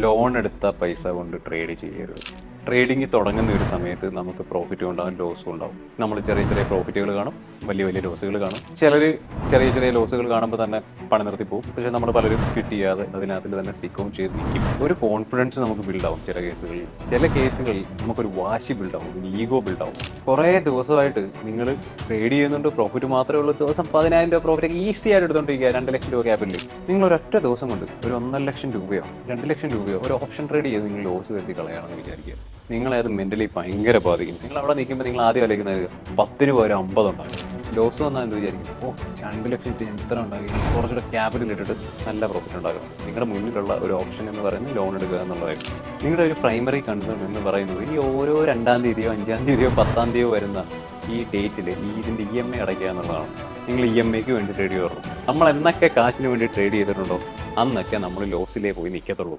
Loan എടുത്ത പൈസ കൊണ്ട് ട്രേഡ് ചെയ്യരുത്. ട്രേഡിങ് തുടങ്ങുന്ന ഒരു സമയത്ത് നമുക്ക് പ്രോഫിറ്റും ഉണ്ടാകും, ലോസും ഉണ്ടാവും. നമ്മൾ ചെറിയ ചെറിയ പ്രോഫിറ്റുകൾ കാണും, വലിയ വലിയ ലോസുകൾ കാണും. ചിലർ ചെറിയ ചെറിയ ലോസുകൾ കാണുമ്പോൾ തന്നെ പണി നിർത്തി പോകും. പക്ഷേ നമ്മൾ പലരും ക്വിറ്റ് ചെയ്യാതെ അതിനകത്തിൽ തന്നെ സ്റ്റിക്കും ചെയ്ത് നിൽക്കും. ഒരു കോൺഫിഡൻസ് നമുക്ക് ബിൽഡാവും. ചില കേസുകളിൽ നമുക്കൊരു വാശി ബിൽഡാവും, ഒരു ഈഗോ ബിൽഡാവും. കുറേ ദിവസമായിട്ട് നിങ്ങൾ ട്രേഡ് ചെയ്യുന്നുണ്ട്, പ്രോഫിറ്റ് മാത്രമേ ഉള്ളൂ. ദിവസം 10,000 രൂപ പ്രോഫിറ്റ് ഈസി ആയിട്ട് എടുത്തുകൊണ്ടിരിക്കുക. 2 ലക്ഷം രൂപ ക്യാപിറ്റലിൽ നിങ്ങൾ ഒരൊറ്റ ദിവസം കൊണ്ട് ഒരു 1.5 ലക്ഷം രൂപയോ 2 ലക്ഷം രൂപയോ ഒരു ഓപ്ഷൻ ട്രേഡ് ചെയ്ത് നിങ്ങൾ ലോസ് വരുത്തി കളയാണെന്ന് വിചാരിക്കുക. നിങ്ങളത് മെന്റലി ഭയങ്കര ബാധിക്കും. നിങ്ങൾ അവിടെ നിൽക്കുമ്പോൾ നിങ്ങൾ ആദ്യം ആലോചിക്കുന്നത് 10 പകരം 50 ഉണ്ടാകും. ലോസ് വന്നാൽ എന്ത് വിചാരിക്കും? 2 ലക്ഷം എത്ര ഉണ്ടാക്കി, കുറച്ചുകൂടെ ക്യാപിറ്റൽ ഇട്ടിട്ട് നല്ല പ്രോഫിറ്റ് ഉണ്ടാകും. നിങ്ങളുടെ മുന്നിലുള്ള ഒരു ഓപ്ഷൻ എന്ന് പറയുന്നത് ലോൺ എടുക്കുക എന്നുള്ളതായിരുന്നു. നിങ്ങളുടെ ഒരു പ്രൈമറി കൺസേൺ എന്ന് പറയുന്നത് ഈ ഓരോ 2-ാം തീയതിയോ 5-ാം തീയതിയോ 10-ാം തീയതിയോ വരുന്ന ഈ ഡേറ്റിൽ ഇതിൻ്റെ EMI അടയ്ക്കുക എന്നുള്ളതാണ്. നിങ്ങൾ EMIക്ക് വേണ്ടി ട്രേഡ് ചെയ്യാറുള്ളൂ. നമ്മൾ എന്നൊക്കെ കാശിന് വേണ്ടി ട്രേഡ് ചെയ്തിട്ടുണ്ടോ അന്നൊക്കെ നമ്മൾ ലോസിലേ പോയി നിൽക്കത്തുള്ളൂ.